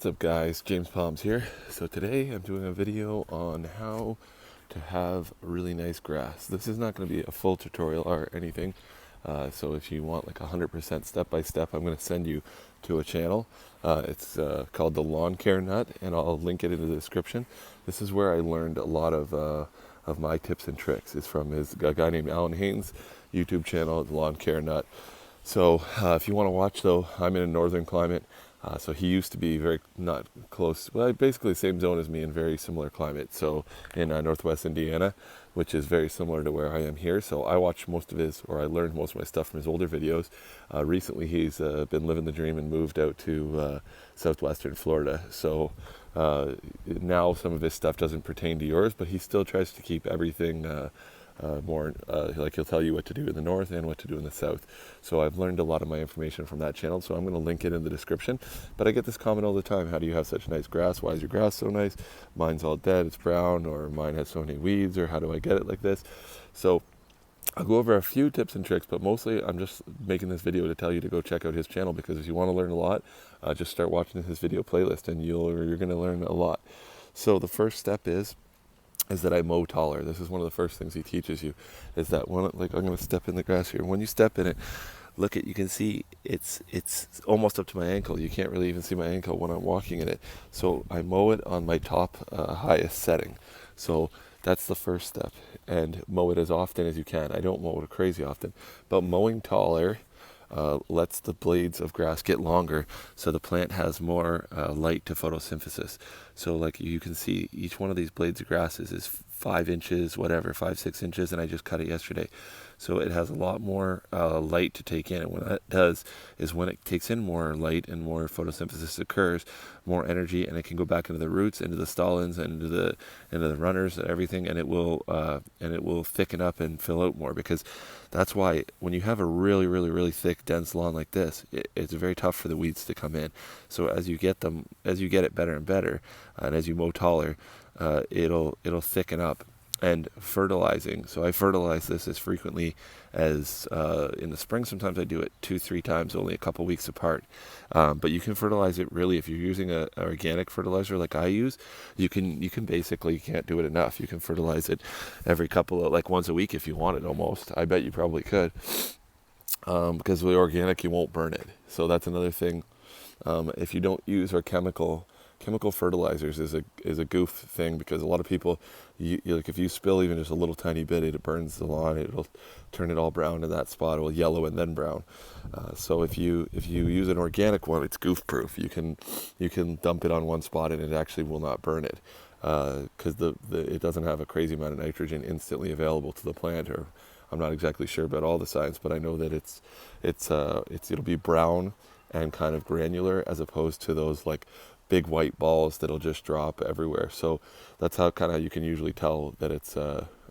What's up guys, James Palms here. So today I'm doing a video on how to have really nice grass. This is not going to be a full tutorial or anything. So if you want like 100% step-by-step, I'm going to send you to a channel. It's called The Lawn Care Nut, and I'll link it in the description. This is where I learned a lot of my tips and tricks. It's from a guy named Alan Haynes' YouTube channel, The Lawn Care Nut. So if you want to watch though, I'm in a northern climate. So he used to be very not close, well, basically the same zone as me in very similar climate. So in northwest Indiana, which is very similar to where I am here. So I watched most of his, or I learned most of my stuff from his older videos. Recently he's been living the dream and moved out to southwestern Florida. So now some of his stuff doesn't pertain to yours, but he still tries to keep everything more like he'll tell you what to do in the north and what to do in the south. So I've learned a lot of my information from that channel, so I'm going to link it in the description. But I get this comment all the time: how do you have such nice grass? Why is your grass so nice? Mine's all dead, it's brown, or mine has so many weeds, or how do I get it like this? So I'll go over a few tips and tricks, but mostly I'm just making this video to tell you to go check out his channel, because if you want to learn a lot, just start watching his video playlist and you're going to learn a lot. So the first step is that I mow taller. This is one of the first things he teaches you, is that when, like, I'm going to step in the grass here. When you step in it, you can see it's almost up to my ankle. You can't really even see my ankle when I'm walking in it. So I mow it on my top highest setting. So that's the first step, and mow it as often as you can. I don't mow it crazy often, but mowing taller lets the blades of grass get longer, so the plant has more light to photosynthesis. So like you can see, each one of these blades of grasses is 5 inches, whatever, 5-6 inches, and I just cut it yesterday. So it has a lot more light to take in, and what that does is when it takes in more light and more photosynthesis occurs, more energy, and it can go back into the roots, into the stolons, and into the runners and everything, and it will thicken up and fill out more. Because that's why when you have a really thick, dense lawn like this, it's very tough for the weeds to come in. So as you get it better and better, and as you mow taller, it'll thicken up. And fertilizing, so I fertilize this as frequently as in the spring. Sometimes I do it 2-3 times, only a couple weeks apart. But you can fertilize it really, if you're using an organic fertilizer like I use, you can't do it enough. You can fertilize it every once a week if you want it, almost. I bet you probably could, because with organic you won't burn it. So that's another thing. If you don't use our chemical fertilizers is a goof thing, because a lot of people, like if you spill even just a little tiny bit, it burns the lawn. It'll turn it all brown in that spot. It will yellow and then brown. So if you use an organic one, it's goof proof. You can dump it on one spot and it actually will not burn it, because it doesn't have a crazy amount of nitrogen instantly available to the plant. Or I'm not exactly sure about all the science, but I know that it'll be brown and kind of granular, as opposed to those like big white balls that'll just drop everywhere. So that's how you can usually tell that it's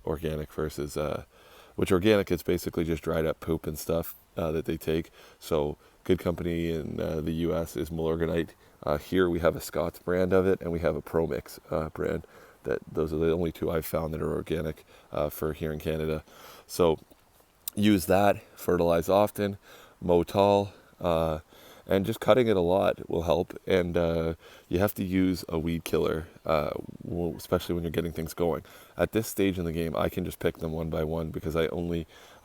organic versus which organic is basically just dried up poop and stuff that they take. So good company in the US is Milorganite. Here we have a Scott's brand of it, and we have a ProMix brand. Those are the only two I've found that are organic for here in Canada. So use that, fertilize often, mow tall, and just cutting it a lot will help. And you have to use a weed killer, especially when you're getting things going. At this stage in the game, I can just pick them one by one, because I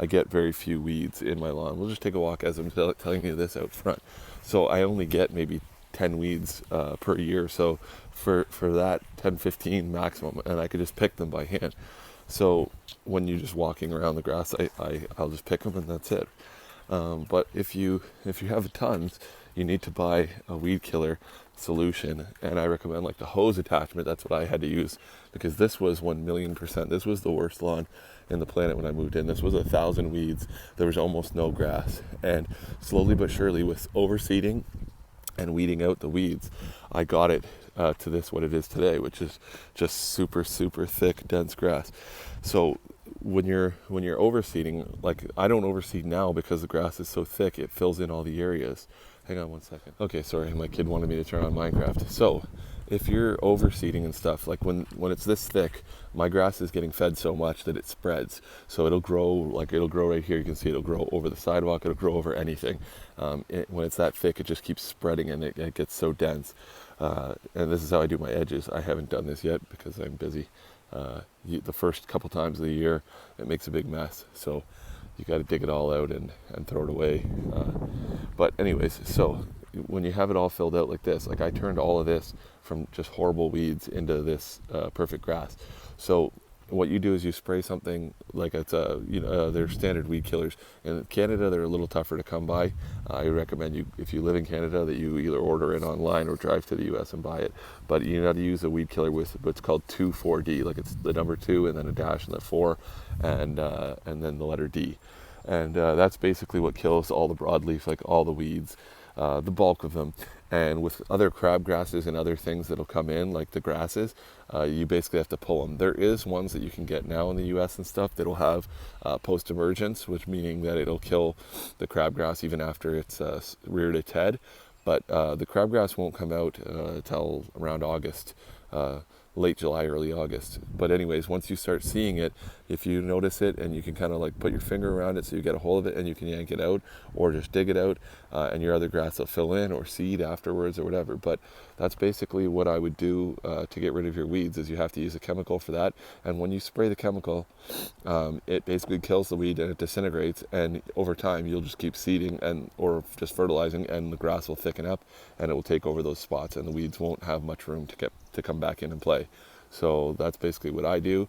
get very few weeds in my lawn. We'll just take a walk as I'm telling you this out front. So I only get maybe 10 weeds per year. So for that, 10-15 maximum, and I could just pick them by hand. So when you're just walking around the grass, I'll just pick them and that's it. But if you have tons, you need to buy a weed killer solution, and I recommend like the hose attachment. That's what I had to use, because this was 1,000,000%. This was the worst lawn in the planet when I moved in. This was 1,000 weeds. There was almost no grass, and slowly but surely, with overseeding and weeding out the weeds, I got it to this, what it is today, which is just super thick, dense grass. So when you're overseeding, like I don't overseed now because the grass is so thick, it fills in all the areas. Hang on one second. Okay, sorry, my kid wanted me to turn on Minecraft. So if you're overseeding and stuff, like when it's this thick, my grass is getting fed so much that it spreads. So it'll grow right here. You can see it'll grow over the sidewalk. It'll grow over anything. When it's that thick, it just keeps spreading, and it gets so dense. And this is how I do my edges. I haven't done this yet because I'm busy. The first couple times of the year, it makes a big mess. So you got to dig it all out and throw it away. But anyways, so when you have it all filled out like this, like I turned all of this from just horrible weeds into this perfect grass. So what you do is you spray something like it's they're standard weed killers. In Canada, they're a little tougher to come by. I recommend you, if you live in Canada, that you either order it online or drive to the US and buy it. But you got to use a weed killer with what's called 2,4-D, like it's the number 2 and then a dash and the 4 and then the letter D. And that's basically what kills all the broadleaf, like all the weeds, the bulk of them. And with other crabgrasses and other things that'll come in, like the grasses, you basically have to pull them. There is ones that you can get now in the US and stuff that'll have post-emergence, which meaning that it'll kill the crabgrass even after it's reared its head. But the crabgrass won't come out till around August. Late July, early August. But anyways, once you start seeing it, if you notice it and you can kind of like put your finger around it so you get a hold of it and you can yank it out or just dig it out, and your other grass will fill in or seed afterwards or whatever. But that's basically what I would do to get rid of your weeds, is you have to use a chemical for that. And when you spray the chemical, it basically kills the weed and it disintegrates, and over time you'll just keep seeding and or just fertilizing, and the grass will thicken up and it will take over those spots and the weeds won't have much room to come back in and play. So that's basically what I do.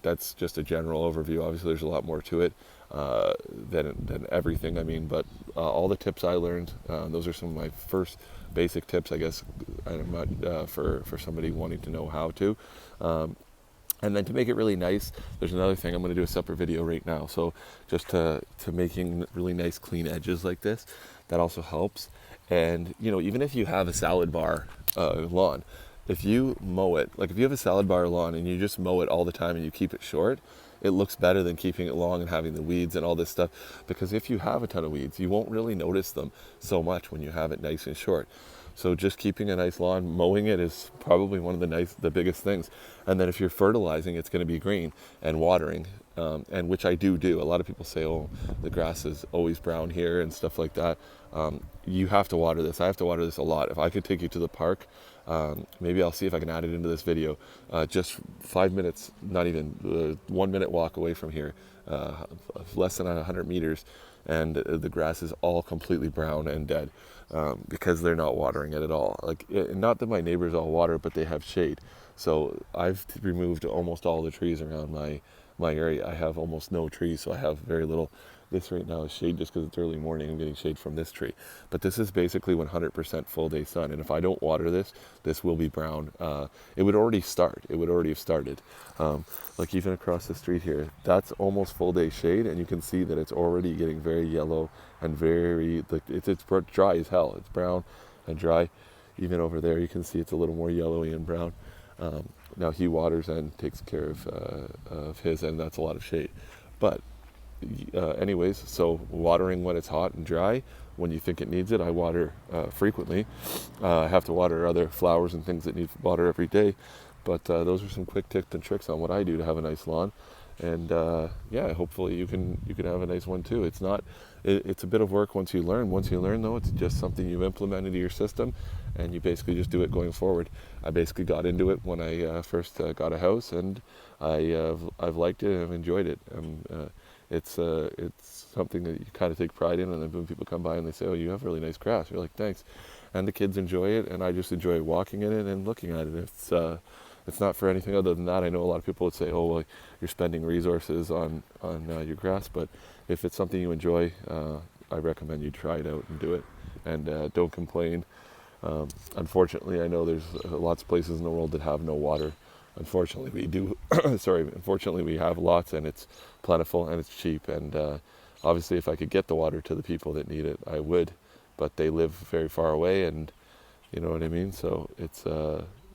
That's just a general overview. Obviously there's a lot more to it than everything. I mean, but all the tips I learned, those are some of my first basic tips, I guess. I'm not for somebody wanting to know how to. And then to make it really nice, there's another thing. I'm going to do a separate video right now. So just to making really nice clean edges like this, that also helps. And even if you have a salad bar lawn, if you mow it, like if you have a salad bar lawn and you just mow it all the time and you keep it short, it looks better than keeping it long and having the weeds and all this stuff. Because if you have a ton of weeds, you won't really notice them so much when you have it nice and short. So just keeping a nice lawn, mowing it is probably one of the biggest things. And then if you're fertilizing, it's going to be green, and watering, and which I do. A lot of people say, oh, the grass is always brown here and stuff like that. You have to water this. I have to water this a lot. If I could take you to the park, maybe I'll see if I can add it into this video. Just 5 minutes, not even 1 minute walk away from here, less than 100 meters, and the grass is all completely brown and dead because they're not watering it at all. Not that my neighbors all water, but they have shade. So I've removed almost all the trees around my area. I have almost no trees, so I have very little. This right now is shade just because it's early morning. I'm getting shade from this tree. But this is basically 100% full day sun. And if I don't water this will be brown. It would already start. It would already have started. Like even across the street here, that's almost full day shade. And you can see that it's already getting very yellow and very, it's dry as hell. It's brown and dry. Even over there, you can see it's a little more yellowy and brown. Now he waters and takes care of his, and that's a lot of shade. But anyways, so watering when it's hot and dry, when you think it needs it, I water frequently. I have to water other flowers and things that need water every day. But those are some quick tips and tricks on what I do to have a nice lawn. And hopefully you can have a nice one too. It's a bit of work once you learn. Once you learn, though, it's just something you've implemented into your system, and you basically just do it going forward. I basically got into it when I first got a house, and I've liked it and I've enjoyed it. It's something that you kind of take pride in, and then when people come by and they say, "Oh, you have really nice grass," you're like, "Thanks," and the kids enjoy it, and I just enjoy walking in it and looking at it. It's not for anything other than that. I know a lot of people would say, "Oh, well, you're spending resources on your grass," but if it's something you enjoy, I recommend you try it out and do it, and don't complain. Unfortunately, I know there's lots of places in the world that have no water. Unfortunately, we do. Unfortunately, we have lots, and it's plentiful and it's cheap. And obviously, if I could get the water to the people that need it, I would. But they live very far away, and you know what I mean. So it's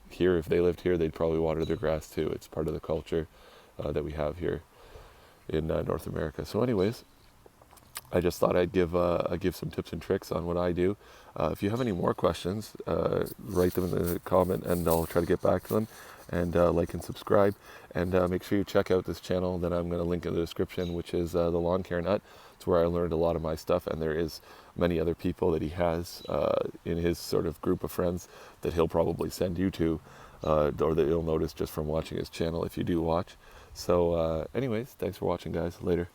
here. If they lived here, they'd probably water their grass too. It's part of the culture that we have here in North America. So, anyways, I just thought I'd give some tips and tricks on what I do. If you have any more questions, write them in the comment, and I'll try to get back to them. And like and subscribe, and make sure you check out this channel that I'm going to link in the description, which is the Lawn Care Nut. It's where I learned a lot of my stuff, and there is many other people that he has in his sort of group of friends that he'll probably send you to, or that you'll notice just from watching his channel if you do watch. So anyways, thanks for watching, guys. Later.